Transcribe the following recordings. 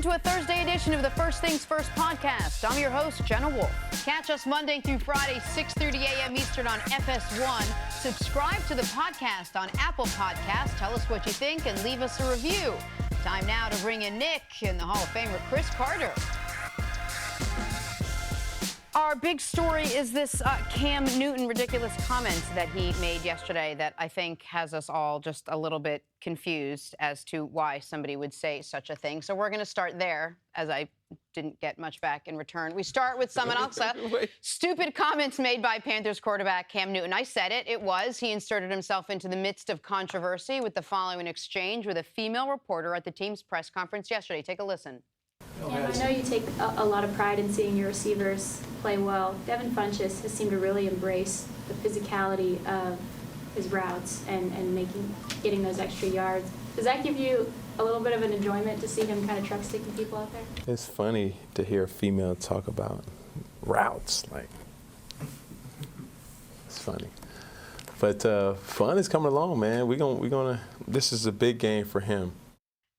to a Thursday edition of the First Things First podcast. I'm your host, Jenna Wolfe. Catch us Monday through Friday, 6:30 a.m. Eastern on FS1. Subscribe to the podcast on Apple Podcasts. Tell us what you think and leave us a review. Time now to bring in Nick and the Hall of Famer Cris Carter. Our big story is this Cam Newton ridiculous comment that he made yesterday that I think has us all just a little bit confused as to why somebody would say such a thing. So we're going to start there, as I didn't get much back in return. We start with someone else. Stupid comments made by Panthers quarterback Cam Newton. I said it. It was. He inserted himself into the midst of controversy with the following exchange with a female reporter at the team's press conference yesterday. Take a listen. Cam, I know you take a lot of pride in seeing your receivers play well. Devin Funchess has seemed to really embrace the physicality of his routes and getting those extra yards. Does that give you a little bit of an enjoyment to see him kind of truck sticking people out there? It's funny to hear a female talk about routes. Like, it's funny. But fun is coming along, man. We're gonna. This is a big game for him.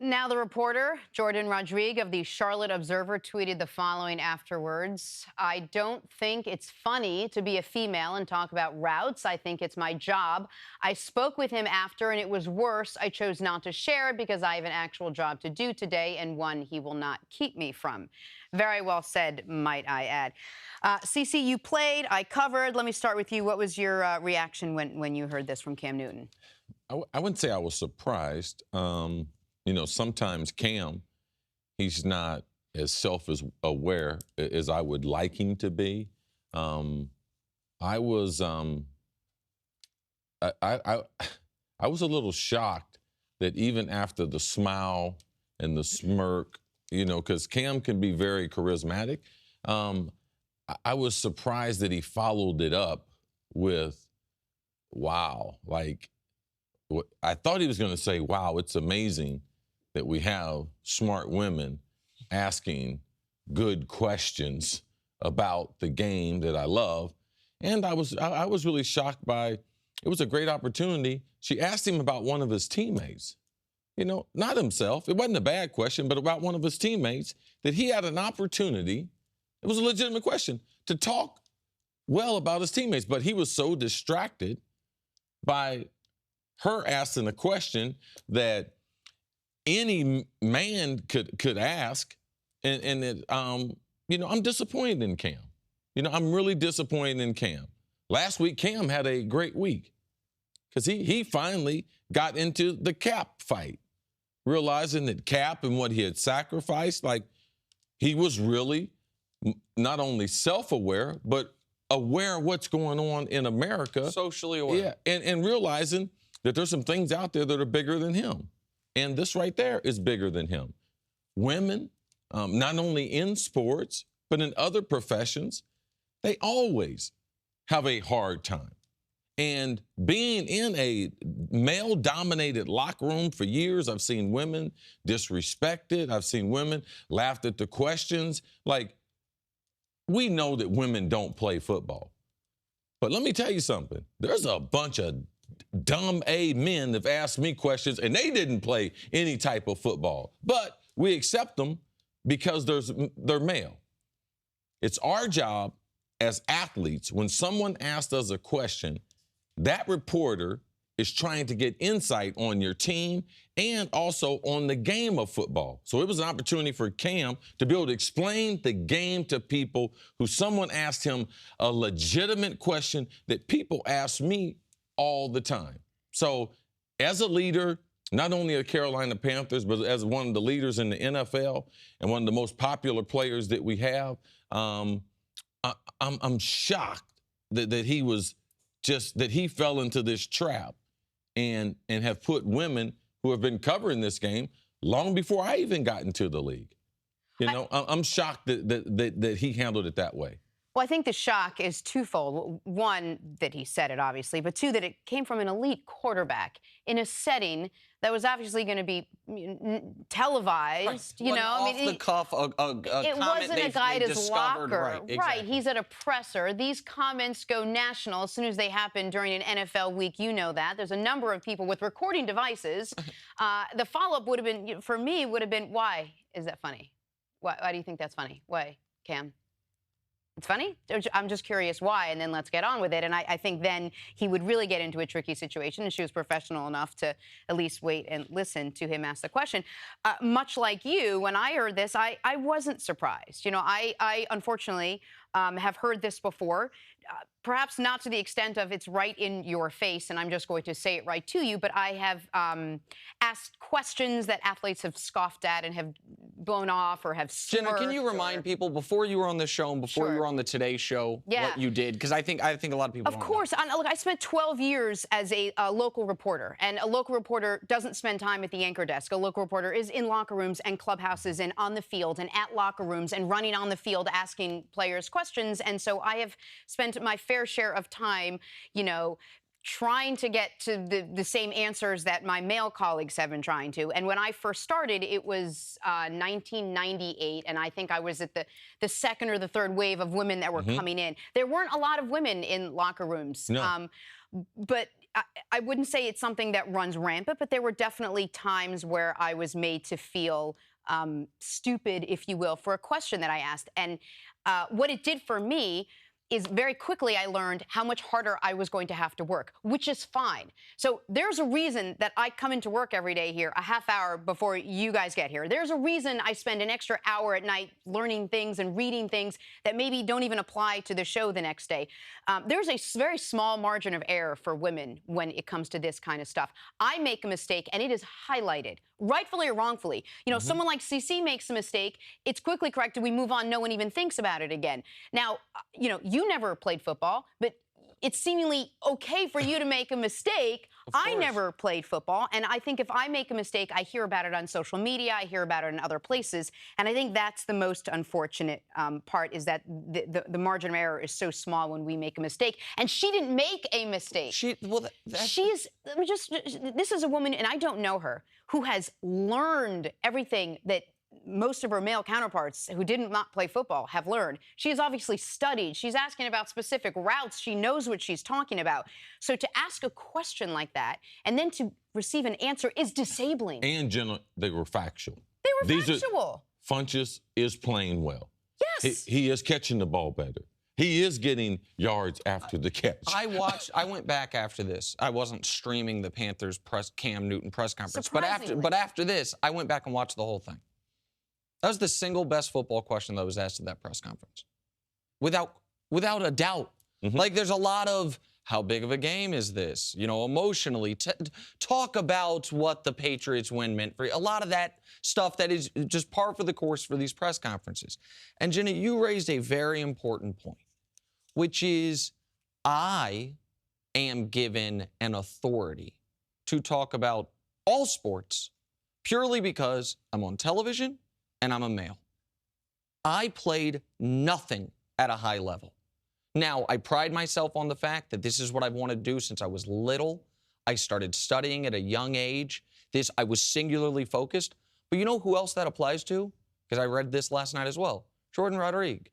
Now the reporter, Jordan Rodrigue of the Charlotte Observer, tweeted the following afterwards. I don't think it's funny to be a female and talk about routes. I think it's my job. I spoke with him after, and it was worse. I chose not to share it because I have an actual job to do today, and one he will not keep me from. Very well said, might I add. Cece, you played, I covered. Let me start with you. What was your reaction when you heard this from Cam Newton? I wouldn't say I was surprised. You know, sometimes Cam, he's not as self-aware as I would like him to be. I was a little shocked that even after the smile and the smirk, you know, because Cam can be very charismatic, I was surprised that he followed it up with, wow. Like, I thought he was going to say, wow, it's amazing that we have smart women asking good questions about the game that I love. And I was really shocked by, it was a great opportunity. She asked him about one of his teammates. You know, not himself. It wasn't a bad question, but about one of his teammates, that he had an opportunity, it was a legitimate question, to talk well about his teammates. But he was so distracted by her asking a question that any man could ask, and it, you know, I'm disappointed in Cam. You know, I'm really disappointed in Cam. Last week, Cam had a great week because he finally got into the Cap fight, realizing that Cap and what he had sacrificed, like, he was really not only self-aware, but aware of what's going on in America. Socially aware. Yeah, and realizing that there's some things out there that are bigger than him. And this right there is bigger than him. Women, not only in sports, but in other professions, they always have a hard time. And being in a male-dominated locker room for years, I've seen women disrespected. I've seen women laughed at the questions. Like, we know that women don't play football. But let me tell you something. There's a bunch of dumb men that have asked me questions, and they didn't play any type of football. But we accept them because they're male. It's our job as athletes, when someone asks us a question, that reporter is trying to get insight on your team and also on the game of football. So it was an opportunity for Cam to be able to explain the game to people who someone asked him a legitimate question that people ask me all the time. So as a leader, not only of Carolina Panthers, but as one of the leaders in the NFL and one of the most popular players that we have, I'm shocked that he was just, that he fell into this trap and have put women who have been covering this game long before I even got into the league. You know, I'm shocked that he handled it that way. Well, I think the shock is twofold. One, that he said it, obviously, but two, that it came from an elite quarterback in a setting that was obviously going to be televised. Right. You know, off the cuff, a it wasn't a guy at his locker. Right, exactly. Right, he's at a presser. These comments go national as soon as they happen during an NFL week. You know that. There's a number of people with recording devices. The follow-up would have been, for me, would have been, why is that funny? Why do you think that's funny? Why, Cam? It's funny? I'm just curious why, and then let's get on with it. And I think then he would really get into a tricky situation, and she was professional enough to at least wait and listen to him ask the question. Much like you, when I heard this, I wasn't surprised. You know, I unfortunately have heard this before. Perhaps not to the extent of it's right in your face and I'm just going to say it right to you, but I have asked questions that athletes have scoffed at and have blown off or have smirked. Jenna, can you remind people before you were on the show and before you were on the Today Show what you did? Because I think a lot of people Of course. Look, I spent 12 years as a local reporter, and a local reporter doesn't spend time at the anchor desk. A local reporter is in locker rooms and clubhouses and on the field and at locker rooms and running on the field asking players questions. And so I have spent my fair share of time, you know, trying to get to the same answers that my male colleagues have been trying to. And when I first started, it was 1998, and I think I was at the second or the third wave of women that were coming in. There weren't a lot of women in locker rooms. No. But I wouldn't say it's something that runs rampant, but there were definitely times where I was made to feel stupid, if you will, for a question that I asked. And what it did for me is very quickly I learned how much harder I was going to have to work, which is fine. So there's a reason that I come into work every day here a half hour before you guys get here. There's a reason I spend an extra hour at night learning things and reading things that maybe don't even apply to the show the next day. There's a very small margin of error for women when it comes to this kind of stuff. I make a mistake and it is highlighted, rightfully or wrongfully. You know, someone like CC makes a mistake, it's quickly corrected, we move on, no one even thinks about it again. Now, you know, you never played football, but it's seemingly okay for you to make a mistake. I never played football, and I think if I make a mistake, I hear about it on social media, I hear about it in other places, and I think that's the most unfortunate part, is that the margin of error is so small when we make a mistake. And she didn't make a mistake. This is a woman, and I don't know her, who has learned everything that most of her male counterparts who did not play football have learned. She has obviously studied. She's asking about specific routes. She knows what she's talking about. So to ask a question like that and then to receive an answer is disabling. And Jenna, they were factual. They were factual. Funchess is playing well. Yes. He is catching the ball better. He is getting yards after the catch. I went back after this. I wasn't streaming the Panthers Cam Newton press conference. But after this, I went back and watched the whole thing. That was the single best football question that was asked at that press conference. Without a doubt. Like, there's a lot of, how big of a game is this? You know, emotionally. Talk about what the Patriots win meant for you. A lot of that stuff that is just par for the course for these press conferences. And Jenna, you raised a very important point, which is I am given an authority to talk about all sports purely because I'm on television and I'm a male. I played nothing at a high level. Now, I pride myself on the fact that this is what I've wanted to do since I was little. I started studying at a young age. I was singularly focused. But you know who else that applies to? Because I read this last night as well. Jordan Rodriguez.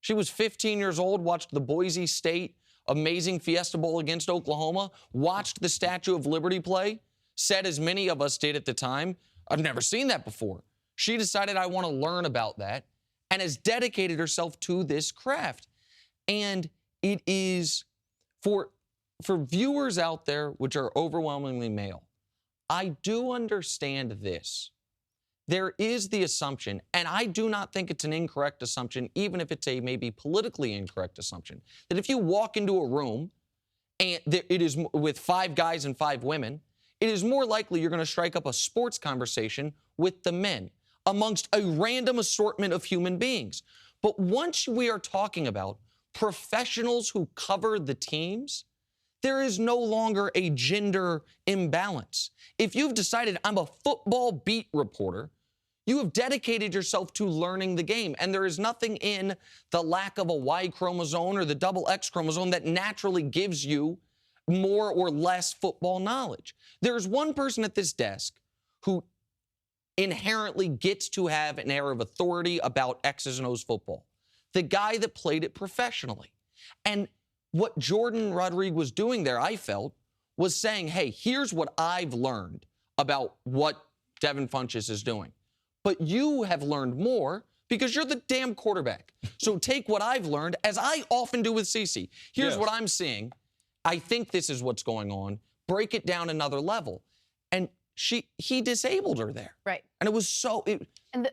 She was 15 years old, watched the Boise State amazing Fiesta Bowl against Oklahoma, watched the Statue of Liberty play, said, as many of us did at the time, I've never seen that before. She decided, I want to learn about that, and has dedicated herself to this craft. And it is, for viewers out there, which are overwhelmingly male, I do understand this. There is the assumption, and I do not think it's an incorrect assumption, even if it's a maybe politically incorrect assumption, that if you walk into a room and it is with 5 guys and 5 women, it is more likely you're going to strike up a sports conversation with the men amongst a random assortment of human beings. But once we are talking about professionals who cover the teams, there is no longer a gender imbalance. If you've decided I'm a football beat reporter, you have dedicated yourself to learning the game, and there is nothing in the lack of a Y chromosome or the double X chromosome that naturally gives you more or less football knowledge. There's one person at this desk who inherently gets to have an air of authority about X's and O's football. The guy that played it professionally. And what Jordan Rodriguez was doing there, I felt, was saying, hey, here's what I've learned about what Devin Funchess is doing. But you have learned more because you're the damn quarterback. So take what I've learned, as I often do with Cece. Here's what I'm seeing. I think this is what's going on. Break it down another level. And he disabled her there. Right. And it was so... And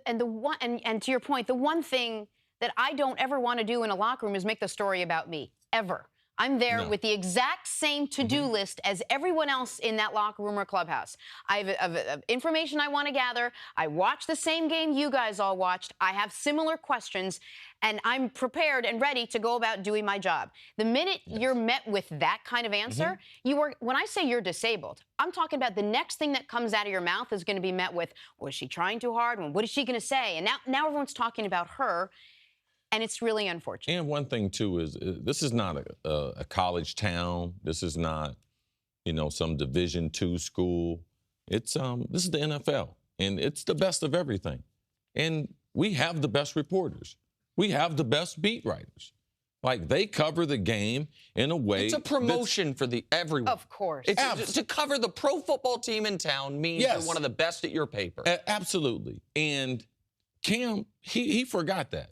to your point, the one thing that I don't ever want to do in a locker room is make the story about me, ever. I'm there with the exact same to-do list as everyone else in that locker room or clubhouse. I have information I want to gather. I watch the same game you guys all watched. I have similar questions, and I'm prepared and ready to go about doing my job. The minute you're met with that kind of answer, when I say you're disabled, I'm talking about the next thing that comes out of your mouth is going to be met with, was she trying too hard? What is she going to say? And now everyone's talking about her. And it's really unfortunate. And one thing, too, is this is not a college town. This is not, some Division II school. It's this is the NFL, and it's the best of everything. And we have the best reporters. We have the best beat writers. Like, they cover the game in a way. It's a promotion for everyone. Of course. To cover the pro football team in town means you're one of the best at your paper. Absolutely. And Cam, he forgot that.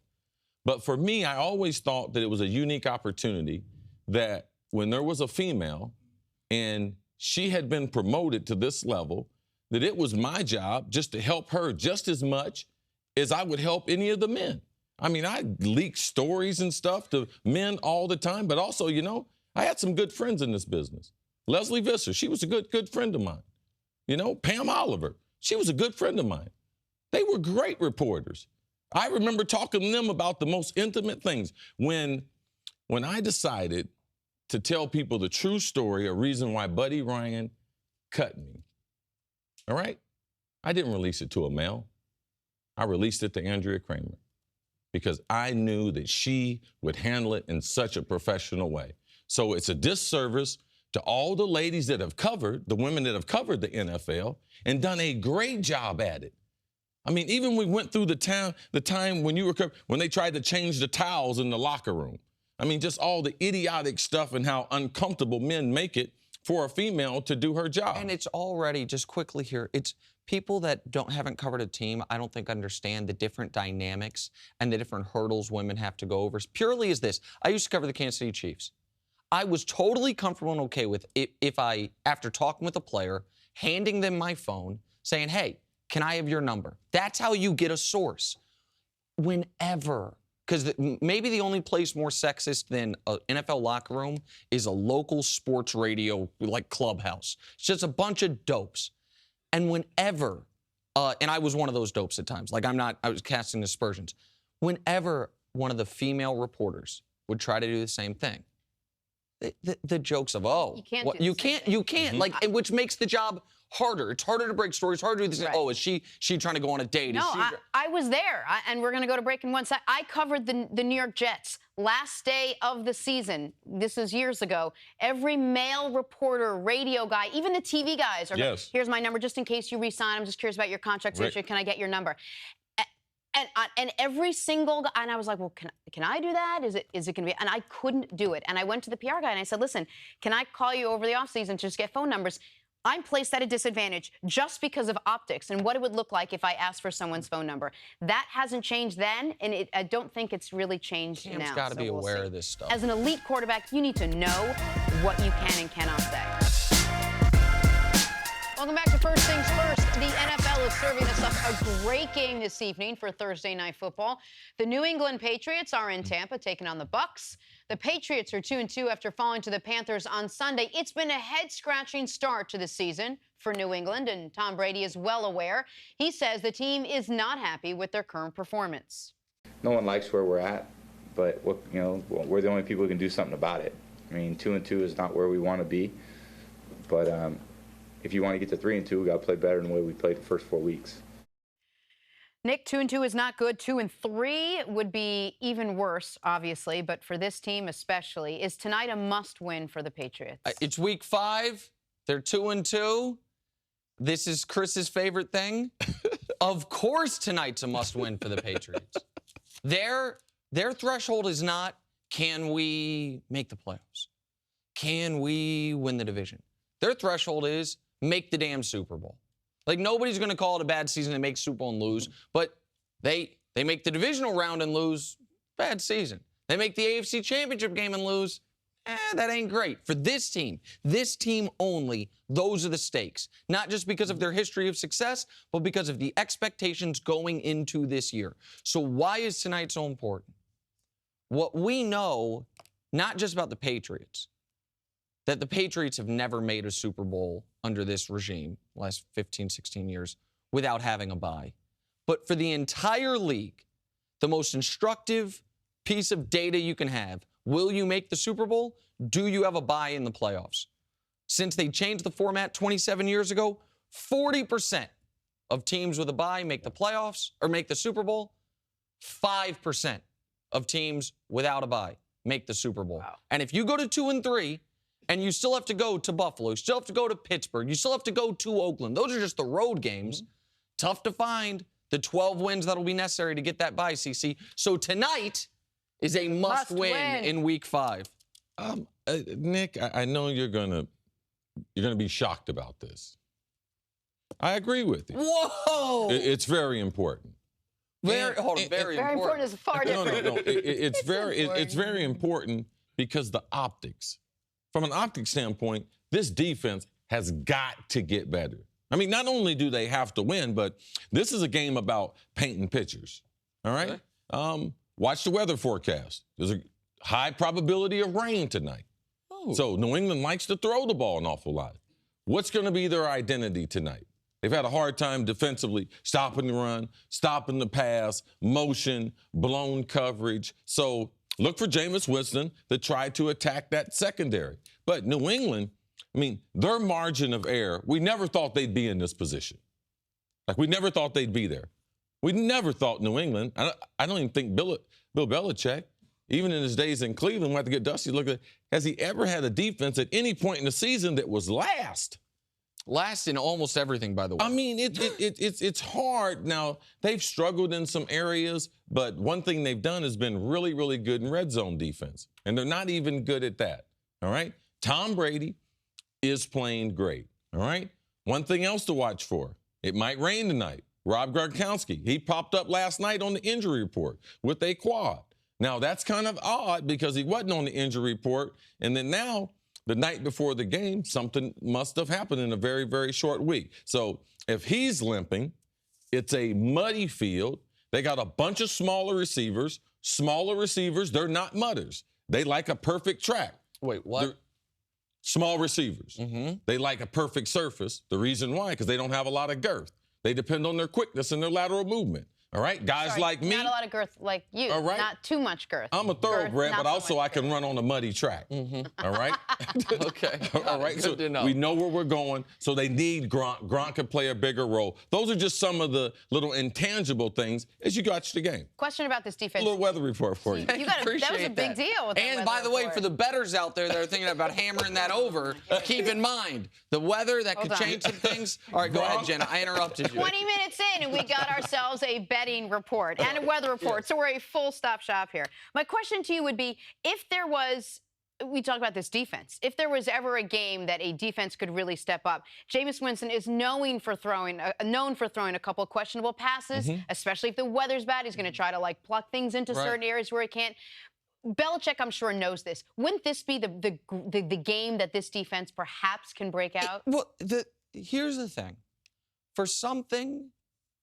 But for me, I always thought that it was a unique opportunity that when there was a female and she had been promoted to this level, that it was my job just to help her just as much as I would help any of the men. I mean, I leak stories and stuff to men all the time, but also, I had some good friends in this business. Leslie Visser, she was a good friend of mine. Pam Oliver, she was a good friend of mine. They were great reporters. I remember talking to them about the most intimate things. When I decided to tell people the true story, a reason why Buddy Ryan cut me, all right? I didn't release it to a male. I released it to Andrea Kramer because I knew that she would handle it in such a professional way. So it's a disservice to all the ladies that have covered, the women that have covered the NFL and done a great job at it. I mean, even we went through the time when they tried to change the towels in the locker room. I mean, just all the idiotic stuff and how uncomfortable men make it for a female to do her job. And it's already, just quickly here, it's people that haven't covered a team, I don't think understand the different dynamics and the different hurdles women have to go over. Purely as this, I used to cover the Kansas City Chiefs. I was totally comfortable and okay with if I, after talking with a player, handing them my phone, saying, hey, can I have your number? That's how you get a source. Whenever, because maybe the only place more sexist than an NFL locker room is a local sports radio, like Clubhouse. It's just a bunch of dopes. And whenever, and I was one of those dopes at times, like I was casting aspersions. Whenever one of the female reporters would try to do the same thing, the jokes of, you can't, like, which makes the job harder. It's harder to break stories, harder to do this. Right. Oh, is she trying to go on a date? No, I was there, and we're going to go to break in one sec. I covered the New York Jets last day of the season. This is years ago. Every male reporter, radio guy, even the TV guys are going, here's my number just in case you re-sign. I'm just curious about your contract situation. Can I get your number? And every single guy, and I was like, well, can I do that? Is it going to be? And I couldn't do it. And I went to the PR guy and I said, listen, can I call you over the offseason to just get phone numbers? I'm placed at a disadvantage just because of optics and what it would look like if I asked for someone's phone number. That hasn't changed then, and I don't think it's really changed now. Cam's got to be aware of this stuff. As an elite quarterback, you need to know what you can and cannot say. Welcome back to First Things First. The NFL is serving us up a great game this evening for Thursday Night Football. The New England Patriots are in Tampa taking on the Bucs. The Patriots are 2-2 after falling to the Panthers on Sunday. It's been a head-scratching start to the season for New England, and Tom Brady is well aware. He says the team is not happy with their current performance. No one likes where we're at, but we're the only people who can do something about it. I mean, 2-2 is not where we want to be, but if you want to get to 3-2, we got to play better than the way we played the first 4 weeks. Nick, 2-2 is not good. 2-3 would be even worse, obviously, but for this team especially. Is tonight a must-win for the Patriots? It's week 5. They're 2-2. This is Chris's favorite thing. Of course tonight's a must-win for the Patriots. Their threshold is not, can we make the playoffs? Can we win the division? Their threshold is, make the damn Super Bowl. Like, nobody's going to call it a bad season to make Super Bowl and lose, but they They make the divisional round and lose, bad season. They make the AFC Championship game and lose, that ain't great. For this team only, those are the stakes. Not just because of their history of success, but because of the expectations going into this year. So why is tonight so important? What we know, not just about the Patriots, that the Patriots have never made a Super Bowl under this regime, last 15, 16 years, without having a bye. But for the entire league, the most instructive piece of data you can have, will you make the Super Bowl? Do you have a bye in the playoffs? Since they changed the format 27 years ago, 40% of teams with a bye make the playoffs or make the Super Bowl. 5% of teams without a bye make the Super Bowl. Wow. And if you go to 2-3 and you still have to go to Buffalo, you still have to go to Pittsburgh, you still have to go to Oakland, those are just the road games. Tough to find the 12 wins that'll be necessary to get that bye, CC. So tonight is a must win in Week 5. Nick, I know you're gonna be shocked about this. I agree with you. Whoa! It's very important. Very important. Very important is far different. No. It's very important because the optics. From an optics standpoint, this defense has got to get better. I mean, not only do they have to win, but this is a game about painting pictures. All right? Okay. Watch the weather forecast. There's a high probability of rain tonight. Oh. So New England likes to throw the ball an awful lot. What's going to be their identity tonight? They've had a hard time defensively stopping the run, stopping the pass, motion, blown coverage. So look for Jameis Winston to try to attack that secondary. But New England, I mean, their margin of error, we never thought they'd be in this position. Like, we never thought they'd be there. We never thought New England, I don't even think Bill Belichick, even in his days in Cleveland, we have to get Dusty look at, has he ever had a defense at any point in the season that was last? Last in almost everything, by the way. I mean, it's hard. Now, they've struggled in some areas, but one thing they've done has been really, really good in red zone defense. And they're not even good at that, all right? Tom Brady is playing great, all right? One thing else to watch for, it might rain tonight. Rob Gronkowski, he popped up last night on the injury report with a quad. Now, that's kind of odd because he wasn't on the injury report. And then now, the night before the game, something must have happened in a very, very short week. So if he's limping, it's a muddy field. They got a bunch of smaller receivers. Smaller receivers, they're not mudders. They like a perfect track. Wait, what? They're small receivers. They like a perfect surface. The reason why, because they don't have a lot of girth. They depend on their quickness and their lateral movement. All right, guys like me. Not a lot of girth like you. All right. Not too much girth. I'm a thoroughbred, but also I can girth. run on a muddy track. All right? Okay. All right, Good so to know. we know where we're going, so they need Gronk. Gronk can play a bigger role. Those are just some of the little intangible things as you watch the game. Question about this defense. A little weather report for you. You got that was a Appreciate big that. deal. With that And weather by the way, report. for the bettors out there that are thinking about hammering that over, keep in mind the weather that could Hold on. change some things. All right, go ahead, Jenna. I interrupted you. 20 minutes in, and we got ourselves a betting report and a weather report. So we're a full-stop shop here. My question to you would be, if there was, we talk about this defense, if there was ever a game that a defense could really step up, Jameis Winston is known for throwing a couple of questionable passes, especially if the weather's bad. He's going to try to, like, pluck things into certain areas where he can't. Belichick, I'm sure, knows this. Wouldn't this be the game that this defense perhaps can break out? Here's the thing. For something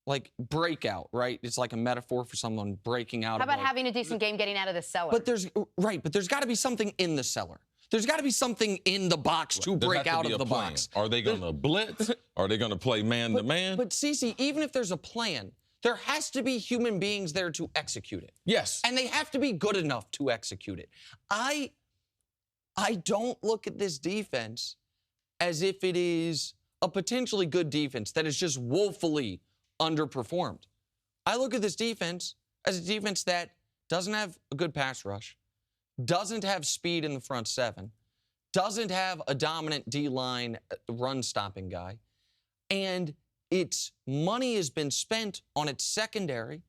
like breakout, right? It's like a metaphor for someone breaking out. How about having a decent game getting out of the cellar? But there's got to be something in the cellar. There's got to be something in the box to break out of the box. Are they going to blitz? Are they going to play man-to-man? But Cece, even if there's a plan, there has to be human beings there to execute it. Yes. And they have to be good enough to execute it. I don't look at this defense as if it is a potentially good defense that is just woefully underperformed. I look at this defense as a defense that doesn't have a good pass rush, doesn't have speed in the front seven, doesn't have a dominant D-line run-stopping guy, and its money has been spent on its secondary.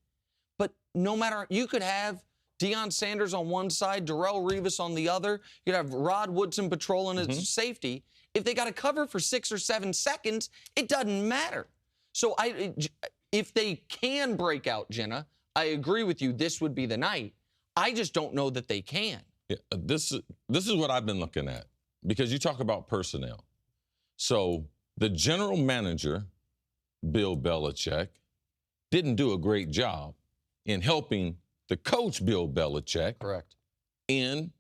But no matter, you could have Deion Sanders on one side, Darrelle Revis on the other. You could have Rod Woodson patrolling its safety. If they got to cover for 6 or 7 seconds, it doesn't matter. So if they can break out, Jenna, I agree with you. This would be the night. I just don't know that they can. Yeah, this is what I've been looking at, because you talk about personnel. So the general manager, Bill Belichick, didn't do a great job in helping the coach, Bill Belichick, Correct, in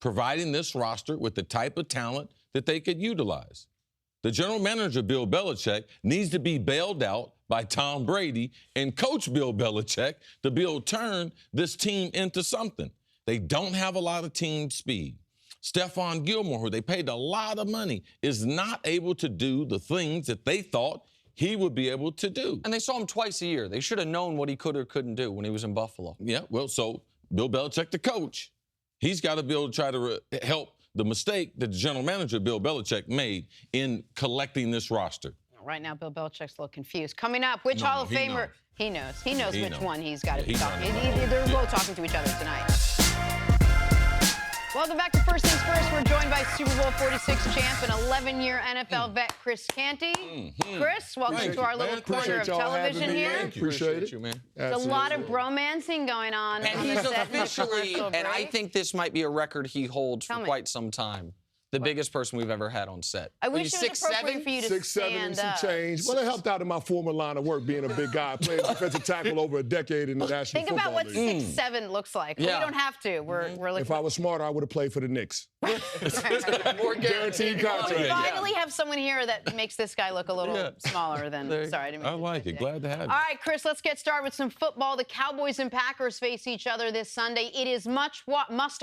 providing this roster with the type of talent that they could utilize. The general manager, Bill Belichick, needs to be bailed out by Tom Brady and coach Bill Belichick to be able to turn this team into something. They don't have a lot of team speed. Stephon Gilmore, who they paid a lot of money, is not able to do the things that they thought he would be able to do. and they saw him twice a year. They should have known what he could or couldn't do when he was in Buffalo. Yeah, well, so Bill Belichick, the coach, he's got to be able to try to help the mistake that the general manager, Bill Belichick, made in collecting this roster. Right now, Bill Belichick's a little confused. Coming up, which Hall of Famer? He knows. He knows which one he's got to be talking. They're both talking to each other tonight. Welcome back to First Things First. We're joined by Super Bowl 46 champ and 11-year NFL vet Cris Canty. Chris, welcome to our little corner of television here. Appreciate you, man. There's a lot of bromancing going on. And he's officially, and I think this might be a record he holds for quite some time. The biggest person we've ever had on set. I wish it was appropriate for you to 6'7" and some stand up. change. Well, it helped out in my former line of work, being a big guy, playing defensive tackle over a decade in the National Think Football about what League. 6'7" looks like. Yeah. We don't have to. We're looking. If I was smarter, I would have played for the Knicks. More Guaranteed contract. We finally have someone here that makes this guy look a little smaller than. Sorry, I didn't mean I like it. Glad to have you. All right, Chris, let's get started with some football. The Cowboys and Packers face each other this Sunday. It is must-watch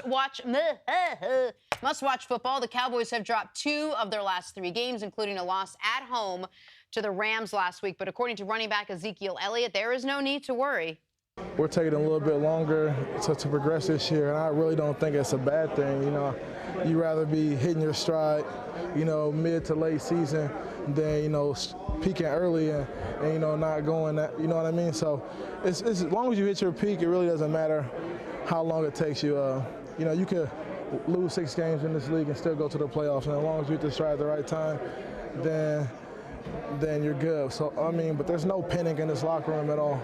football. The Cowboys have dropped 2 of their last 3 games, including a loss at home to the Rams last week. But according to running back Ezekiel Elliott, there is no need to worry. We're taking a little bit longer to progress this year, and I really don't think it's a bad thing. You know, you'd rather be hitting your stride, you know, mid to late season than, you know, peaking early and you know, not going that, you know what I mean? So it's as long as you hit your peak, it really doesn't matter how long it takes you. You know, you could lose 6 games in this league and still go to the playoffs, and as long as you hit the stride at the right time, then you're good. So, I mean, but there's no panic in this locker room at all.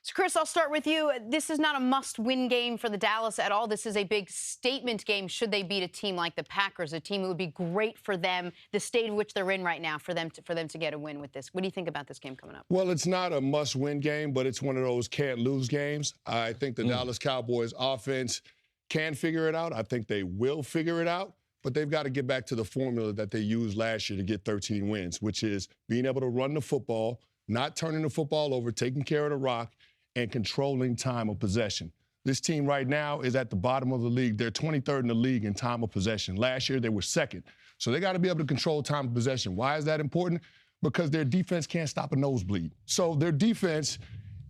So, Chris, I'll start with you. This is not a must-win game for the Dallas at all. This is a big statement game should they beat a team like the Packers, a team who would be great for them, the state in which they're in right now, for them to get a win with this. What do you think about this game coming up? Well, it's not a must-win game, but it's one of those can't-lose games. I think the Dallas Cowboys offense can figure it out. I think they will figure it out, but they've got to get back to the formula that they used last year to get 13 wins, which is being able to run the football, not turning the football over, taking care of the rock, and controlling time of possession. This team right now is at the bottom of the league. They're 23rd in the league in time of possession. Last year, they were 2nd. So they got to be able to control time of possession. Why is that important? Because their defense can't stop a nosebleed. So their defense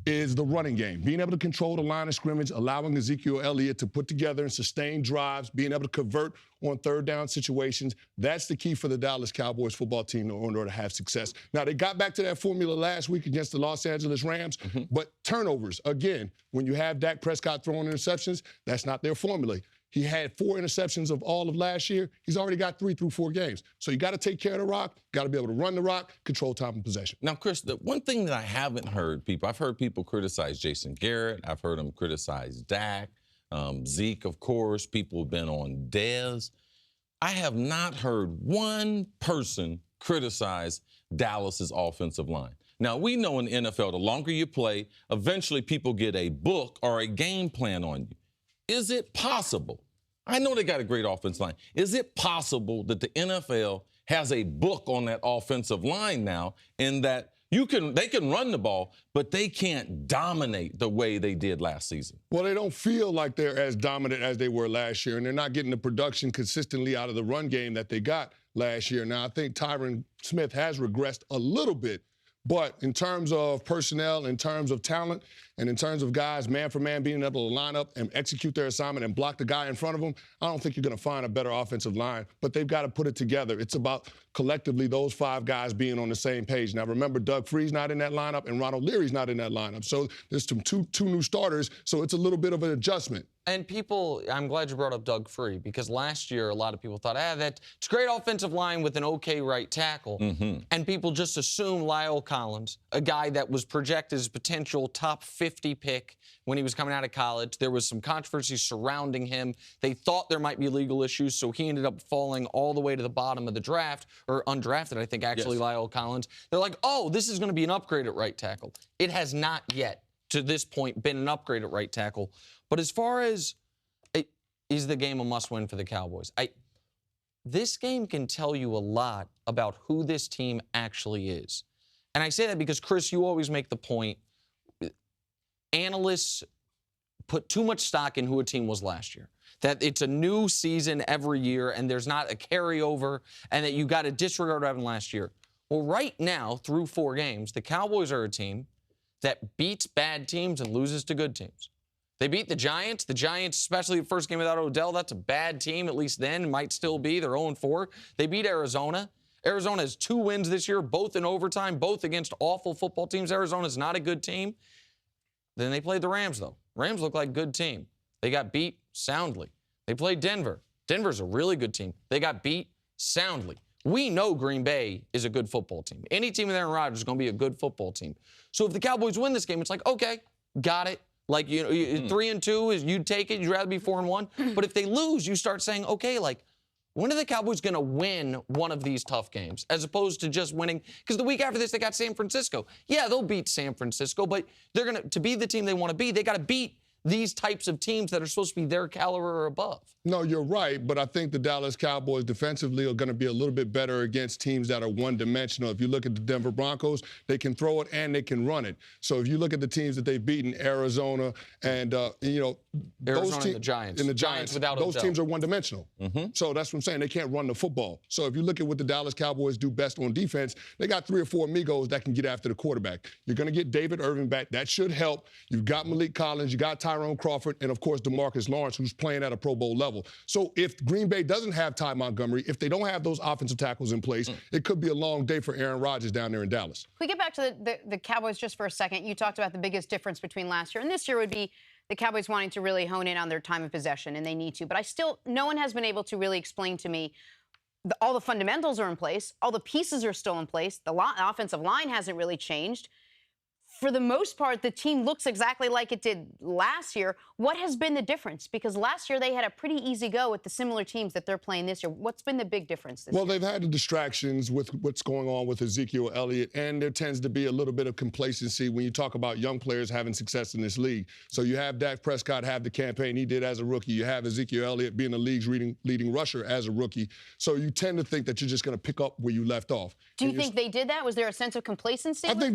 is the running game, being able to control the line of scrimmage, allowing Ezekiel Elliott to put together and sustain drives, being able to convert on 3rd down situations. That's the key for the Dallas Cowboys football team in order to have success. Now, they got back to that formula last week against the Los Angeles Rams, but turnovers, again, when you have Dak Prescott throwing interceptions, that's not their formula. He had 4 interceptions of all of last year. He's already got 3 through 4 games. So you got to take care of the rock, got to be able to run the rock, control time and possession. Now, Chris, the one thing that I haven't heard I've heard people criticize Jason Garrett. I've heard them criticize Dak, Zeke, of course. People have been on Dez. I have not heard one person criticize Dallas's offensive line. Now, we know in the NFL, the longer you play, eventually people get a book or a game plan on you. Is it possible? I know they got a great offensive line. Is it possible that the NFL has a book on that offensive line now, in that they can run the ball, but they can't dominate the way they did last season? Well, they don't feel like they're as dominant as they were last year, and they're not getting the production consistently out of the run game that they got last year. Now, I think Tyron Smith has regressed a little bit, but in terms of personnel, in terms of talent, and in terms of guys man for man being able to line up and execute their assignment and block the guy in front of them, I don't think you're going to find a better offensive line. But they've got to put it together. It's about collectively those 5 guys being on the same page. Now, remember, Doug Free's not in that lineup and Ronald Leary's not in that lineup. So there's two new starters, so it's a little bit of an adjustment. And people, I'm glad you brought up Doug Free, because last year a lot of people thought, it's a great offensive line with an okay right tackle. And people just assume Lyle Collins, a guy that was projected as potential top 50 50 pick when he was coming out of college. There was some controversy surrounding him. They thought there might be legal issues, so he ended up falling all the way to the bottom of the draft, or undrafted, I think, actually, Yes. Lyle Collins. They're like, oh, this is going to be an upgrade at right tackle. It has not yet, to this point, been an upgrade at right tackle. But as far as is the game a must-win for the Cowboys? This game can tell you a lot about who this team actually is. And I say that because, Chris, you always make the point, analysts put too much stock in who a team was last year. That it's a new season every year and there's not a carryover and that you got to disregard what happened last year. Well, right now, through 4 games, the Cowboys are a team that beats bad teams and loses to good teams. They beat the Giants. The Giants, especially the first game without Odell, that's a bad team, at least then, might still be. They're 0-4. They beat Arizona. Arizona has 2 wins this year, both in overtime, both against awful football teams. Arizona's not a good team. Then they played the Rams, though. Rams look like a good team. They got beat soundly. They played Denver. Denver's a really good team. They got beat soundly. We know Green Bay is a good football team. Any team with Aaron Rodgers is going to be a good football team. So if the Cowboys win this game, it's like, okay, got it. Like, 3-2 is you'd take it. You'd rather be 4-1. But if they lose, you start saying, okay, like, when are the Cowboys going to win one of these tough games as opposed to just winning? Because the week after this, they got San Francisco. Yeah, they'll beat San Francisco, but they're going to be the team they want to be, they got to beat these types of teams that are supposed to be their caliber or above. No, you're right, but I think the Dallas Cowboys defensively are going to be a little bit better against teams that are one-dimensional. If you look at the Denver Broncos, they can throw it and they can run it. So if you look at the teams that they've beaten, Arizona and, Arizona those teams, and the Giants. And the Giants without those Odell. teams are one-dimensional. So that's what I'm saying. They can't run the football. So if you look at what the Dallas Cowboys do best on defense, they got 3 or 4 amigos that can get after the quarterback. You're going to get David Irving back. That should help. You've got Malik Collins. You got Tyrone Crawford. And, of course, DeMarcus Lawrence, who's playing at a Pro Bowl level. So if Green Bay doesn't have Ty Montgomery, if they don't have those offensive tackles in place, it could be a long day for Aaron Rodgers down there in Dallas. Can we get back to the Cowboys just for a second? You talked about the biggest difference between last year and this year would be the Cowboys wanting to really hone in on their time of possession, and they need to. But no one has been able to really explain to me all the fundamentals are in place, all the pieces are still in place, the offensive line hasn't really changed. For the most part, the team looks exactly like it did last year. What has been the difference? Because last year they had a pretty easy go with the similar teams that they're playing this year. What's been the big difference this year? Well, they've had the distractions with what's going on with Ezekiel Elliott, and there tends to be a little bit of complacency when you talk about young players having success in this league. So you have Dak Prescott have the campaign he did as a rookie. You have Ezekiel Elliott being the league's leading rusher as a rookie. So you tend to think that you're just going to pick up where you left off. Do you think they did that? Was there a sense of complacency? I think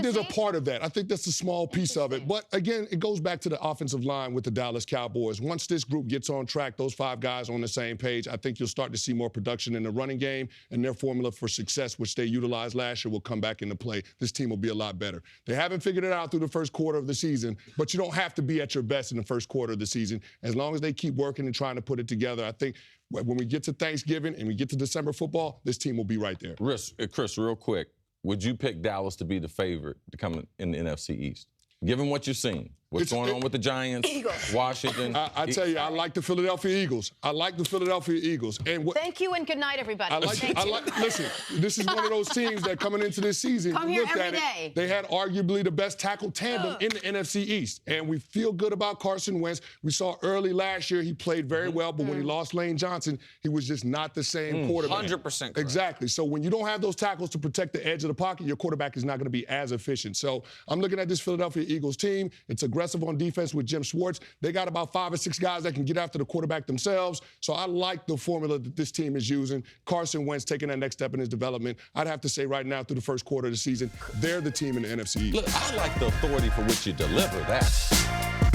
there's a part of that. I think that's a small piece of it. But again, it goes back to the offensive line with the Dallas Cowboys. Once this group gets on track, those 5 guys on the same page, I think you'll start to see more production in the running game, and their formula for success, which they utilized last year, will come back into play. This team will be a lot better. They haven't figured it out through the first quarter of the season, but you don't have to be at your best in the first quarter of the season. As long as they keep working and trying to put it together, I think when we get to Thanksgiving and we get to December football, this team will be right there. Chris, real quick, would you pick Dallas to be the favorite to come in the NFC East? Given what you've seen, what's going on with the Giants, Washington. I tell you, I like the Philadelphia Eagles. I like the Philadelphia Eagles. And Thank you and good night, everybody. Listen, this is one of those teams that coming into this season, Come here every day. They had arguably the best tackle tandem in the NFC East. And we feel good about Carson Wentz. We saw early last year he played very well, but when he lost Lane Johnson, he was just not the same quarterback. 100% correct. Exactly. So when you don't have those tackles to protect the edge of the pocket, your quarterback is not going to be as efficient. So I'm looking at this Philadelphia Eagles team. It's aggressive on defense with Jim Schwartz. They got about 5 or 6 guys that can get after the quarterback themselves. So I like the formula that this team is using. Carson Wentz taking that next step in his development. I'd have to say right now through the first quarter of the season, they're the team in the NFC East. Look, I like the authority for which you deliver that.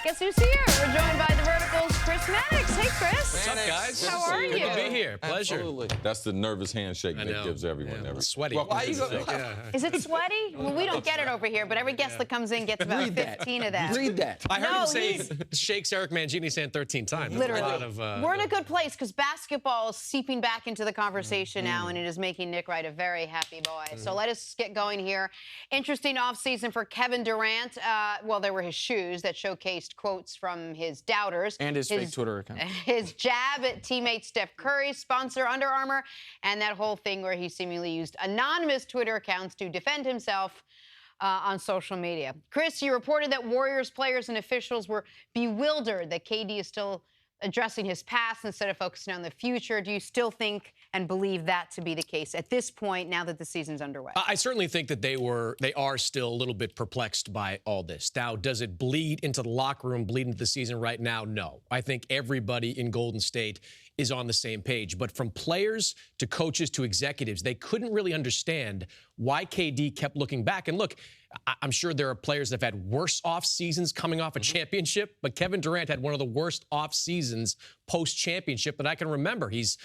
Guess who's here? We're joined by the Verticals, Chris Maddox. Hey, Chris. What's up, guys? How are you? Good to be here. Pleasure. Absolutely. That's the nervous handshake that gives everyone. Yeah, sweaty. Why you go? Is it sweaty? Well, we don't get it over here, but every guest that comes in gets about 15 of that. Read that. I heard No, him say shakes Eric Mangini's hand 13 times. That's Literally. a lot of, We're in a good place because basketball is seeping back into the conversation now, and it is making Nick Wright a very happy boy. So let us get going here. Interesting offseason for Kevin Durant. Well, there were his shoes that showcased quotes from his doubters. And his fake Twitter account. His jab at teammate Steph Curry, sponsor Under Armour, and that whole thing where he seemingly used anonymous Twitter accounts to defend himself. on social media. Cris, you reported that Warriors players and officials were bewildered that KD is still addressing his past instead of focusing on the future. Do you still think and believe that to be the case at this point, now that the season's underway? I certainly think that they are still a little bit perplexed by all this. Now, does it bleed into the locker room, bleed into the season right now? No. I think everybody in Golden State is on the same page. But from players to coaches to executives, they couldn't really understand why KD kept looking back. And look, I'm sure there are players that have had worse off seasons coming off a championship, but Kevin Durant had one of the worst off seasons post-championship that I can remember. He's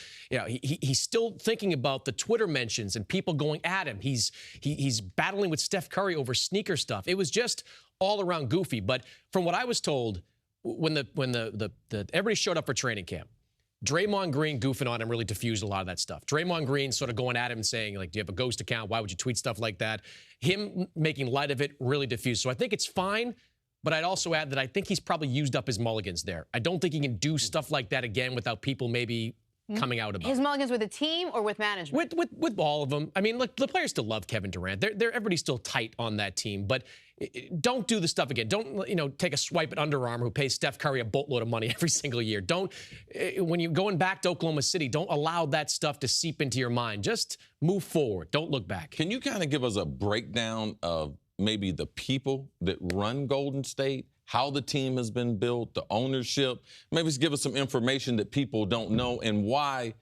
still thinking about the Twitter mentions and people going at him. He's battling with Steph Curry over sneaker stuff. It was just all around goofy. But from what I was told, when everybody showed up for training camp, Draymond Green goofing on him really diffused a lot of that stuff. Draymond Green sort of going at him and saying, like, do you have a ghost account? Why would you tweet stuff like that? Him making light of it really diffused. So I think it's fine, but I'd also add that I think he's probably used up his mulligans there. I don't think he can do stuff like that again without people maybe coming out about his it. mulligans with the team or with management? With all of them. I mean, look, the players still love Kevin Durant. Everybody's still tight on that team, but don't do the stuff again. Don't, take a swipe at Under Armour who pays Steph Curry a boatload of money every single year. Don't, when you're going back to Oklahoma City, don't allow that stuff to seep into your mind. Just move forward. Don't look back. Can you kind of give us a breakdown of maybe the people that run Golden State, how the team has been built, the ownership? Maybe just give us some information that people don't know and why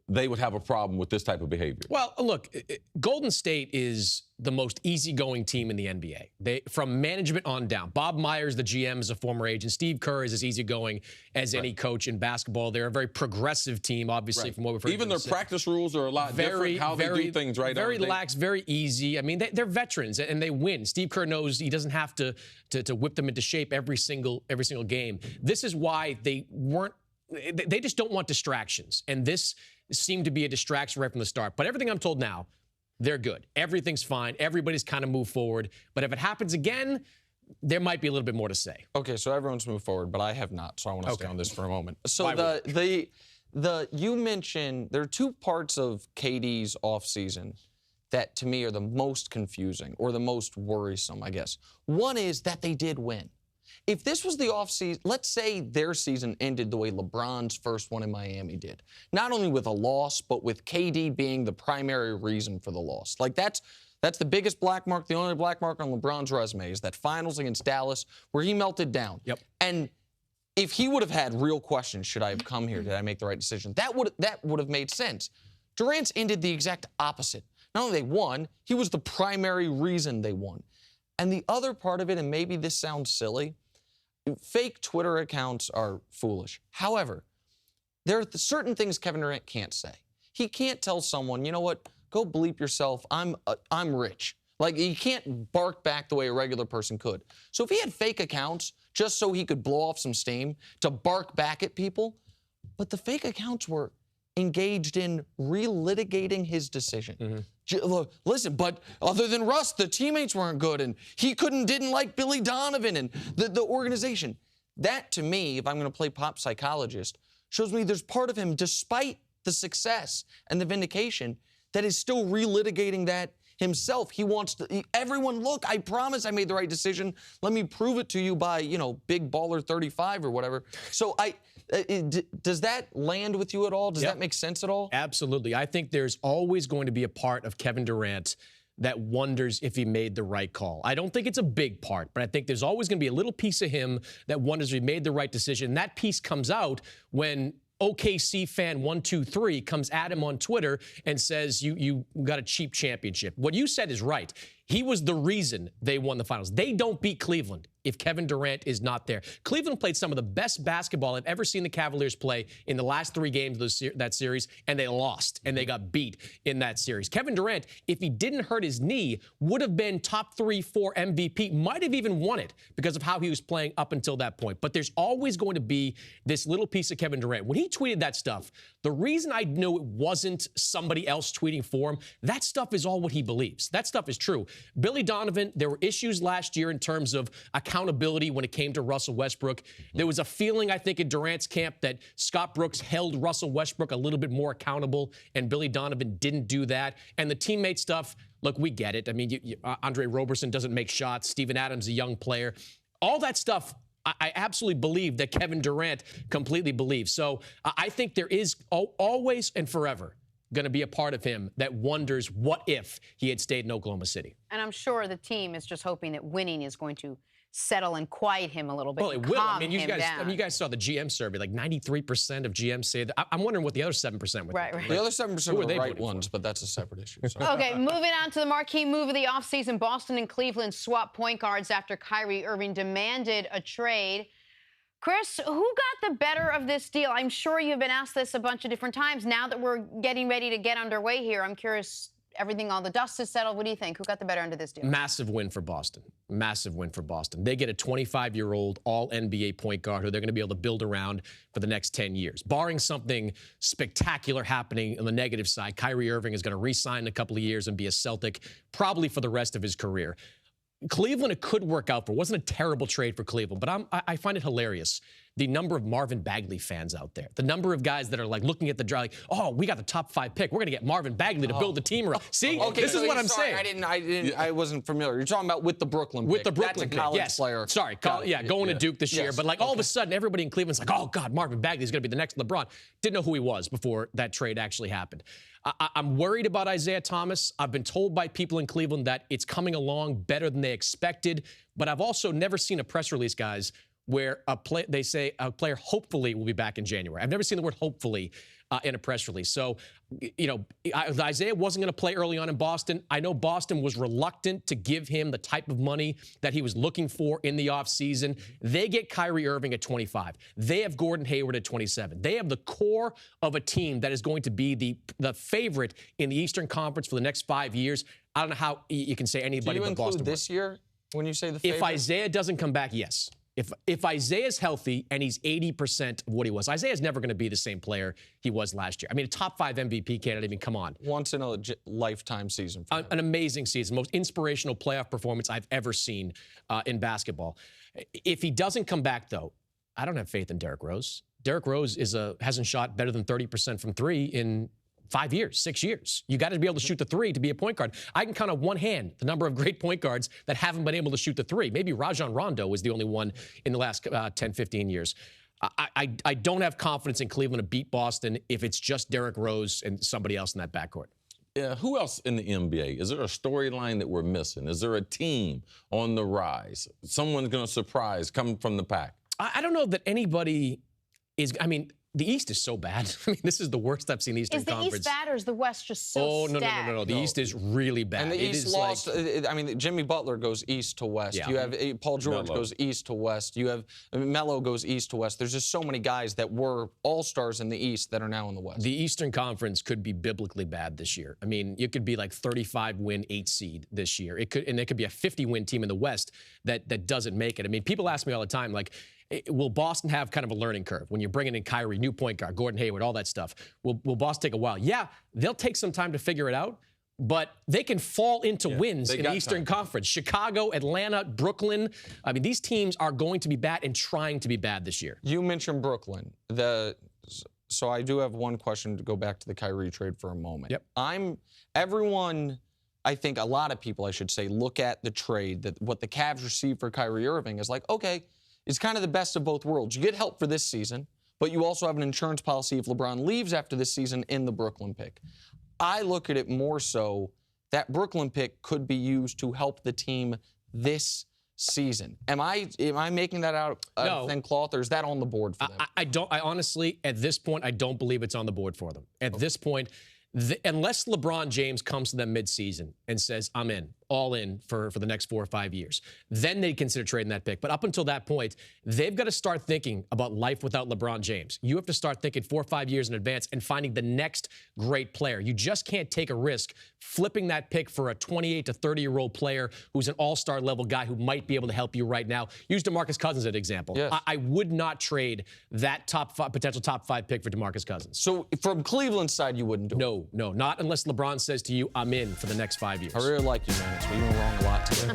they would have a problem with this type of behavior. Well, look, Golden State is the most easygoing team in the NBA. From management on down. Bob Myers, the GM, is a former agent. Steve Kerr is as easygoing as any coach in basketball. They're a very progressive team, obviously, from what we've heard. Even their practice rules are a lot different. How they do things, right? Very lax, very easy. I mean, they're veterans and they win. Steve Kerr knows he doesn't have to whip them into shape every single game. This is why they just don't want distractions. And this seemed to be a distraction right from the start. But everything I'm told now, they're good. Everything's fine. Everybody's kind of moved forward. But if it happens again, there might be a little bit more to say. Okay, so everyone's moved forward, but I have not. So I want to stay on this for a moment. So Why you mentioned there are two parts of KD's offseason that to me are the most confusing or the most worrisome, I guess. One is that they did win. If this was the offseason, let's say their season ended the way LeBron's first one in Miami did. Not only with a loss, but with KD being the primary reason for the loss. Like that's the biggest black mark, the only black mark on LeBron's resume is that finals against Dallas where he melted down. Yep. And if he would have had real questions, should I have come here? Did I make the right decision? That would have made sense. Durant's ended the exact opposite. Not only they won, he was the primary reason they won. And the other part of it, and maybe this sounds silly, fake Twitter accounts are foolish. However, there are certain things Kevin Durant can't say. He can't tell someone, you know what, go bleep yourself, I'm rich. Like, he can't bark back the way a regular person could. So if he had fake accounts just so he could blow off some steam to bark back at people, but the fake accounts were engaged in relitigating his decision. Listen, but other than Russ, the teammates weren't good, and he didn't like Billy Donovan and the organization. That, to me, if I'm going to play pop psychologist, shows me there's part of him, despite the success and the vindication, that is still relitigating that himself. He wants everyone, look, I promise I made the right decision. Let me prove it to you by, Big Baller 35 or whatever. So does that land with you at all? Does that make sense at all? Absolutely. I think there's always going to be a part of Kevin Durant that wonders if he made the right call. I don't think it's a big part, but I think there's always going to be a little piece of him that wonders if he made the right decision. And that piece comes out when OKC fan 123 comes at him on Twitter and says, you got a cheap championship. What you said is right. He was the reason they won the finals. They don't beat Cleveland if Kevin Durant is not there. Cleveland played some of the best basketball I've ever seen the Cavaliers play in the last 3 games of that series, and they lost, and they got beat in that series. Kevin Durant, if he didn't hurt his knee, would have been top 3-4 MVP, might have even won it because of how he was playing up until that point. But there's always going to be this little piece of Kevin Durant. When he tweeted that stuff, the reason I knew it wasn't somebody else tweeting for him, that stuff is all what he believes. That stuff is true. Billy Donovan, there were issues last year in terms of accountability when it came to Russell Westbrook. There was a feeling, I think, in Durant's camp that Scott Brooks held Russell Westbrook a little bit more accountable, and Billy Donovan didn't do that. And the teammate stuff, look, we get it. I mean, Andre Roberson doesn't make shots. Steven Adams, a young player. All that stuff, I absolutely believe that Kevin Durant completely believes. So I think there is always and forever going to be a part of him that wonders what if he had stayed in Oklahoma City. And I'm sure the team is just hoping that winning is going to settle and quiet him a little bit. Well, it will. I mean, you you guys saw the GM survey. Like 93% of GMs say that. I'm wondering what the other 7% would Right, think. right. The other 7% were they right voting ones, but that's a separate issue. So. Okay, moving on to the marquee move of the offseason. Boston and Cleveland swapped point guards after Kyrie Irving demanded a trade. Cris, who got the better of this deal? I'm sure you've been asked this a bunch of different times. Now that we're getting ready to get underway here, I'm curious, all the dust is settled. What do you think? Who got the better end of this deal? Massive win for Boston. Massive win for Boston. They get a 25-year-old all-NBA point guard who they're going to be able to build around for the next 10 years. Barring something spectacular happening on the negative side, Kyrie Irving is going to re-sign in a couple of years and be a Celtic probably for the rest of his career. Cleveland, it could work out for. It wasn't a terrible trade for Cleveland, but I find it hilarious. The number of Marvin Bagley fans out there, the number of guys that are like looking at the draft, like, oh, we got the top 5 pick. We're going to get Marvin Bagley to build the team around. See, Okay, this is what I'm sorry, saying. I wasn't familiar. You're talking about with the Brooklyn pick. With the Brooklyn That's a college yes. player. Sorry, going to Duke this year. But like all of a sudden, everybody in Cleveland's like, oh God, Marvin Bagley is going to be the next LeBron. Didn't know who he was before that trade actually happened. I'm worried about Isaiah Thomas. I've been told by people in Cleveland that it's coming along better than they expected. But I've also never seen a press release, guys, where they say a player hopefully will be back in January. I've never seen the word hopefully in a press release. So, you know, Isaiah wasn't going to play early on in Boston. I know Boston was reluctant to give him the type of money that he was looking for in the offseason. They get Kyrie Irving at 25. They have Gordon Hayward at 27. They have the core of a team that is going to be the favorite in the Eastern Conference for the next 5 years. I don't know how you can say anybody but Boston. Do you include this year when you say the favorite? If Isaiah doesn't come back, yes. If Isaiah's healthy and he's 80% of what he was, Isaiah's never going to be the same player he was last year. I mean, a top 5 MVP candidate, I mean, come on. Once in a lifetime season for him. An amazing season, most inspirational playoff performance I've ever seen in basketball. If he doesn't come back, though, I don't have faith in Derrick Rose. Derrick Rose hasn't shot better than 30% from 3 in 5 years, 6 years. You got to be able to shoot the 3 to be a point guard. I can count on one hand the number of great point guards that haven't been able to shoot the 3. Maybe Rajon Rondo was the only one in the last 10, 15 years. I don't have confidence in Cleveland to beat Boston if it's just Derrick Rose and somebody else in that backcourt. Yeah, who else in the NBA? Is there a storyline that we're missing? Is there a team on the rise? Someone's going to surprise coming from the pack? I don't know that anybody is, I mean, the East is so bad. I mean, this is the worst I've seen the Eastern Conference. Is the East bad or is the West just so stacked? No. The East is really bad. And the East lost. I mean, Jimmy Butler goes east to west. Yeah. You have Paul George goes east to west. You have Melo goes east to west. There's just so many guys that were all-stars in the East that are now in the West. The Eastern Conference could be biblically bad this year. I mean, it could be like 35-win, 8 seed this year. It could be a 50-win team in the West that doesn't make it. I mean, people ask me all the time, like, will Boston have kind of a learning curve when you're bringing in Kyrie, new point guard, Gordon Hayward, all that stuff? Will Boston take a while? Yeah, they'll take some time to figure it out, but they can fall into wins in the Eastern Conference. Chicago, Atlanta, Brooklyn. I mean, these teams are going to be bad and trying to be bad this year. You mentioned Brooklyn. So I do have one question to go back to the Kyrie trade for a moment. Yep. I think a lot of people, I should say, look at the trade, that what the Cavs received for Kyrie Irving is like, okay, it's kind of the best of both worlds. You get help for this season, but you also have an insurance policy if LeBron leaves after this season in the Brooklyn pick. I look at it more so that Brooklyn pick could be used to help the team this season. Am I making that out of thin cloth, or is that on the board for them? I honestly, at this point, I don't believe it's on the board for them. At this point, unless LeBron James comes to them midseason and says, I'm in, all in for the next 4 or 5 years, then they'd consider trading that pick. But up until that point, they've got to start thinking about life without LeBron James. You have to start thinking 4 or 5 years in advance and finding the next great player. You just can't take a risk flipping that pick for a 28 to 30-year-old player who's an all-star level guy who might be able to help you right now. Use DeMarcus Cousins as an example. Yes. I would not trade that potential top 5 pick for DeMarcus Cousins. So from Cleveland's side, you wouldn't do it? No, not unless LeBron says to you, I'm in for the next 5 years. I really like you, man. Patriots. We went wrong a lot today.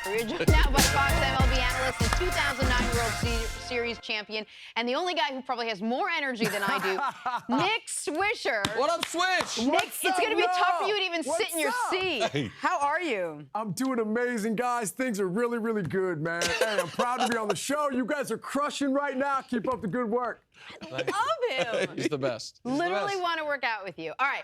We're joined now by Fox MLB analyst and 2009 World Series champion, and the only guy who probably has more energy than I do, Nick Swisher. What up, Swish? Nick, it's going to be tough for you to even sit in your seat. Hey. How are you? I'm doing amazing, guys. Things are really, really good, man. Hey, I'm proud to be on the show. You guys are crushing right now. Keep up the good work. Love him. He's the best. He's Literally the best. want to work out with you. All right.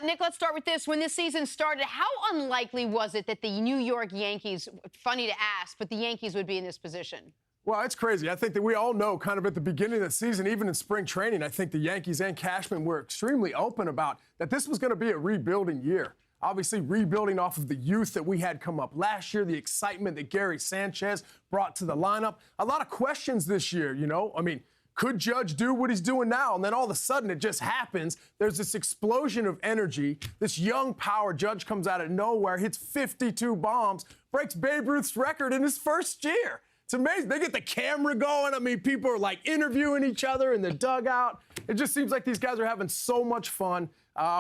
Nick, let's start with this. When this season started, how unlikely was it that the New York Yankees, funny to ask, but the Yankees would be in this position? Well, it's crazy. I think that we all know kind of at the beginning of the season, even in spring training, I think the Yankees and Cashman were extremely open about that this was going to be a rebuilding year. Obviously, rebuilding off of the youth that we had come up last year, the excitement that Gary Sanchez brought to the lineup. A lot of questions this year, you know. I mean, could Judge do what he's doing now? And then all of a sudden it just happens. There's this explosion of energy. This young power. Judge comes out of nowhere, hits 52 bombs, breaks Babe Ruth's record in his first year. It's amazing. They get the camera going. I mean, people are like interviewing each other in the dugout. It just seems like these guys are having so much fun.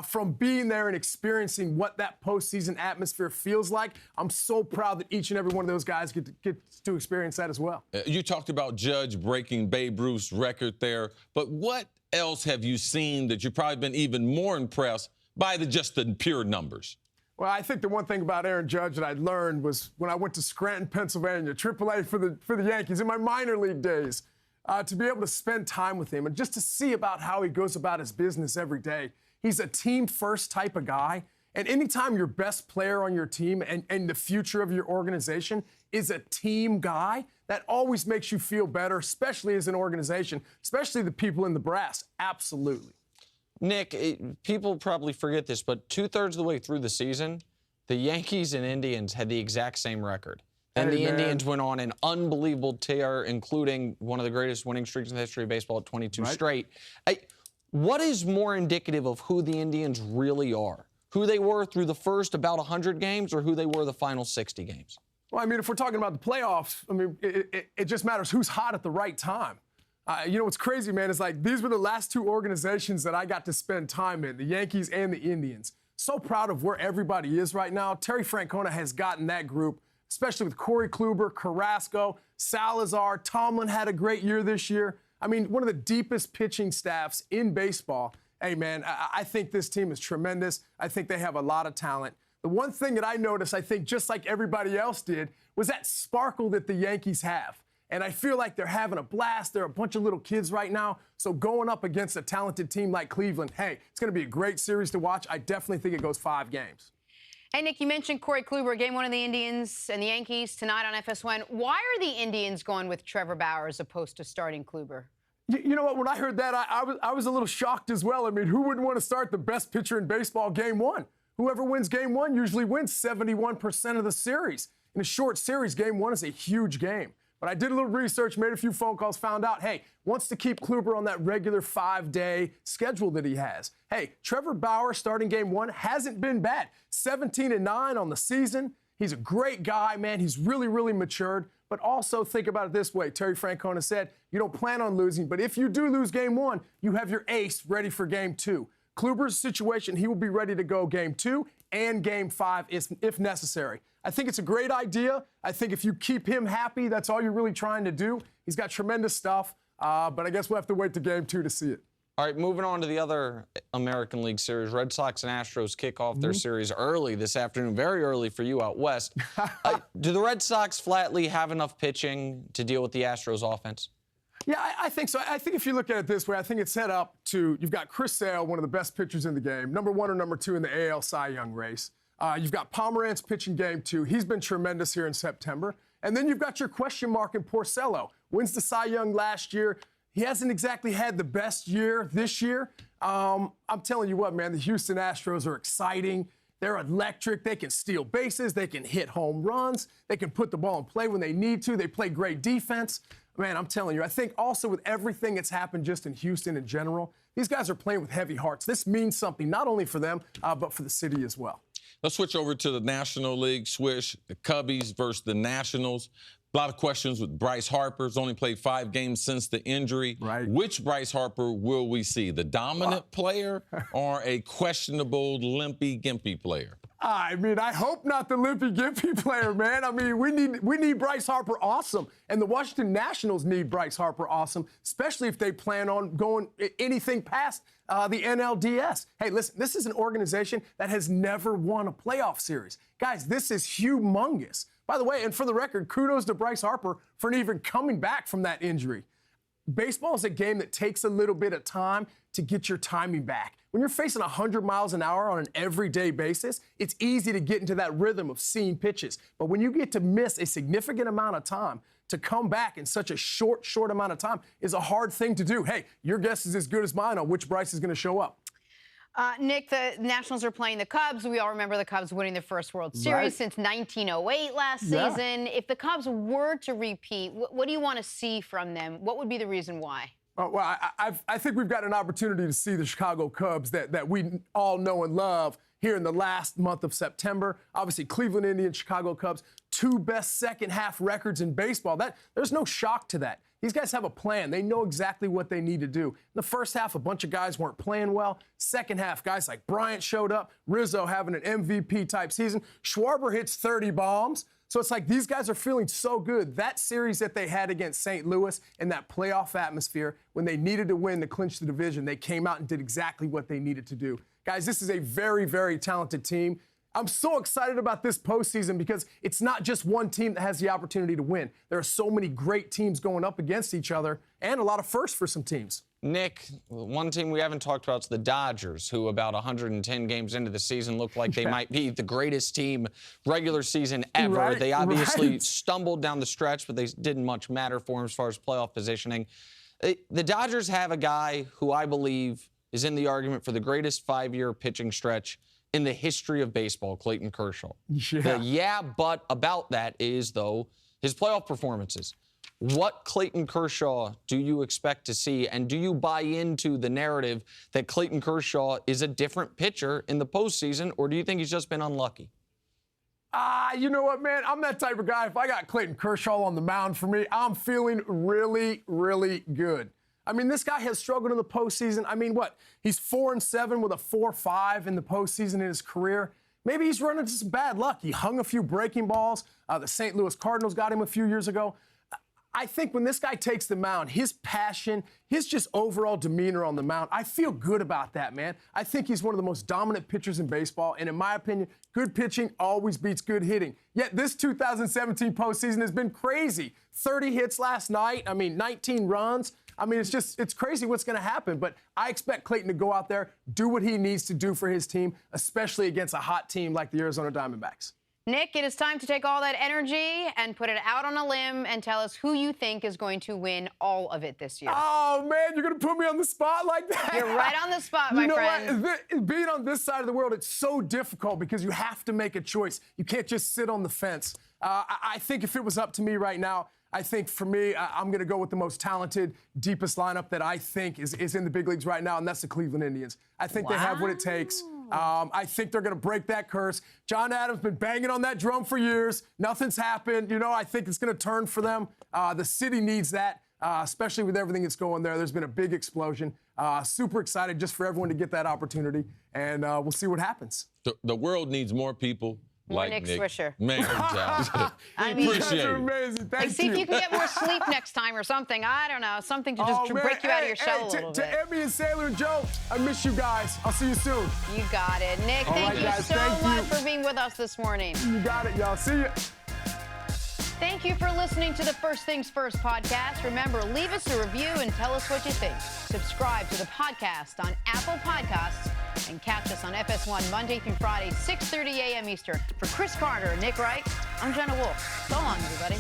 From being there and experiencing what that postseason atmosphere feels like. I'm so proud that each and every one of those guys get to experience that as well. You talked about Judge breaking Babe Ruth's record there, but what else have you seen that you've probably been even more impressed by just the pure numbers? Well, I think the one thing about Aaron Judge that I learned was when I went to Scranton, Pennsylvania, AAA for the Yankees in my minor league days, to be able to spend time with him and just to see about how he goes about his business every day. He's a team-first type of guy. And anytime your best player on your team and the future of your organization is a team guy, that always makes you feel better, especially as an organization, especially the people in the brass. Absolutely. Nick, people probably forget this, but 2/3 of the way through the season, the Yankees and Indians had the exact same record. And the Indians went on an unbelievable tear, including one of the greatest winning streaks in the history of baseball at 22 straight. What is more indicative of who the Indians really are? Who they were through the first about 100 games or who they were the final 60 games? Well, I mean, if we're talking about the playoffs, I mean, it just matters who's hot at the right time. You know what's crazy, man, is like these were the last two organizations that I got to spend time in, the Yankees and the Indians. So proud of where everybody is right now. Terry Francona has gotten that group, especially with Corey Kluber, Carrasco, Salazar. Tomlin had a great year this year. I mean, one of the deepest pitching staffs in baseball. Hey, man, I think this team is tremendous. I think they have a lot of talent. The one thing that I noticed, I think just like everybody else did, was that sparkle that the Yankees have. And I feel like they're having a blast. They're a bunch of little kids right now. So going up against a talented team like Cleveland, hey, it's going to be a great series to watch. I definitely think it goes 5 games. Hey, Nick, you mentioned Corey Kluber, game 1 of the Indians and the Yankees tonight on FS1. Why are the Indians going with Trevor Bauer as opposed to starting Kluber? You know what? When I heard that, I was a little shocked as well. I mean, who wouldn't want to start the best pitcher in baseball game 1? Whoever wins game 1 usually wins 71% of the series. In a short series, game 1 is a huge game. But I did a little research, made a few phone calls, found out, hey, wants to keep Kluber on that regular 5-day schedule that he has. Hey, Trevor Bauer starting game 1 hasn't been bad. 17-9 on the season. He's a great guy, man. He's really, really matured. But also think about it this way. Terry Francona said, you don't plan on losing, but if you do lose game 1, you have your ace ready for game 2. Kluber's situation, he will be ready to go game 2 and game 5 if necessary. I think it's a great idea. I think if you keep him happy, that's all you're really trying to do. He's got tremendous stuff, but I guess we'll have to wait to game 2 to see it. All right, moving on to the other American League series. Red Sox and Astros kick off their series early this afternoon, very early for you out west. Do the Red Sox flatly have enough pitching to deal with the Astros offense? Yeah, I think so. I think if you look at it this way, I think it's set up to, you've got Chris Sale, one of the best pitchers in the game, number 1 or number 2 in the AL Cy Young race. You've got Pomeranz pitching game 2. He's been tremendous here in September. And then you've got your question mark in Porcello. Wins the Cy Young last year. He hasn't exactly had the best year this year. I'm telling you what, man, the Houston Astros are exciting. They're electric. They can steal bases. They can hit home runs. They can put the ball in play when they need to. They play great defense. Man, I'm telling you, I think also with everything that's happened just in Houston in general, these guys are playing with heavy hearts. This means something not only for them, but for the city as well. Let's switch over to the National League. Swish, the Cubbies versus the Nationals. A lot of questions with Bryce Harper's only played 5 games since the injury. Right. Which Bryce Harper will we see? The dominant player or a questionable, limpy, gimpy player? I mean, I hope not the limpy, gimpy player, man. I mean, we need Bryce Harper awesome. And the Washington Nationals need Bryce Harper awesome, especially if they plan on going anything past the NLDS. Hey, listen, this is an organization that has never won a playoff series. Guys, this is humongous. By the way, and for the record, kudos to Bryce Harper for even coming back from that injury. Baseball is a game that takes a little bit of time to get your timing back. When you're facing 100 miles an hour on an everyday basis, it's easy to get into that rhythm of seeing pitches. But when you get to miss a significant amount of time, to come back in such a short amount of time is a hard thing to do. Hey, your guess is as good as mine on which Bryce is going to show up. Nick, the Nationals are playing the Cubs. We all remember the Cubs winning their first World Series since 1908 last season. If the Cubs were to repeat, what do you want to see from them? What would be the reason why? Well, I think we've got an opportunity to see the Chicago Cubs that we all know and love here in the last month of September. Obviously, Cleveland Indians, Chicago Cubs, 2 best second-half records in baseball. There's no shock to that. These guys have a plan. They know exactly what they need to do. In the first half, a bunch of guys weren't playing well. Second half, guys like Bryant showed up, Rizzo having an MVP-type season. Schwarber hits 30 bombs. So it's like these guys are feeling so good. That series that they had against St. Louis in that playoff atmosphere, when they needed to win to clinch the division, they came out and did exactly what they needed to do. Guys, this is a very, very talented team. I'm so excited about this postseason because it's not just one team that has the opportunity to win. There are so many great teams going up against each other and a lot of firsts for some teams. Nick, one team we haven't talked about is the Dodgers, who about 110 games into the season look like they might be the greatest team regular season ever. They obviously stumbled down the stretch, but they didn't much matter for them as far as playoff positioning. The Dodgers have a guy who I believe is in the argument for the greatest 5-year pitching stretch in the history of baseball, Clayton Kershaw. But about that is, though, his playoff performances. What Clayton Kershaw do you expect to see, and do you buy into the narrative that Clayton Kershaw is a different pitcher in the postseason, or do you think he's just been unlucky? You know what, man? I'm that type of guy. If I got Clayton Kershaw on the mound for me, I'm feeling really, really good. I mean, this guy has struggled in the postseason. I mean, what? He's 4-7 with a 4.5 in the postseason in his career. Maybe he's running into some bad luck. He hung a few breaking balls. The St. Louis Cardinals got him a few years ago. I think when this guy takes the mound, his passion, his just overall demeanor on the mound, I feel good about that, man. I think he's one of the most dominant pitchers in baseball, and in my opinion, good pitching always beats good hitting. Yet this 2017 postseason has been crazy. 30 hits last night. I mean, 19 runs. I mean, it's crazy what's going to happen, but I expect Clayton to go out there, do what he needs to do for his team, especially against a hot team like the Arizona Diamondbacks. Nick, it is time to take all that energy and put it out on a limb and tell us who you think is going to win all of it this year. Oh, man, you're going to put me on the spot like that? You're right on the spot, my friend. What? Being on this side of the world, it's so difficult because you have to make a choice. You can't just sit on the fence. I think if it was up to me right now, I think for me, I'm going to go with the most talented, deepest lineup that I think is in the big leagues right now, and that's the Cleveland Indians. I think they have what it takes. I think they're going to break that curse. John Adams been banging on that drum for years. Nothing's happened. You know, I think it's going to turn for them. The city needs that, especially with everything that's going there. There's been a big explosion. Super excited just for everyone to get that opportunity, and we'll see what happens. The world needs more people like Nick Nick Swisher. Man, I mean, you guys are amazing. Thank you. See if you can get more sleep next time or something. I don't know. Something to just break you out of your shell a little bit. To Emmy and Sailor and Joe, I miss you guys. I'll see you soon. You got it. Nick, thank you so much for being with us this morning. You got it, y'all. See you. Thank you for listening to the First Things First podcast. Remember, leave us a review and tell us what you think. Subscribe to the podcast on Apple Podcasts and catch us on FS1 Monday through Friday, 6:30 a.m. Eastern. For Cris Carter and Nick Wright, I'm Jenna Wolfe. So long, everybody.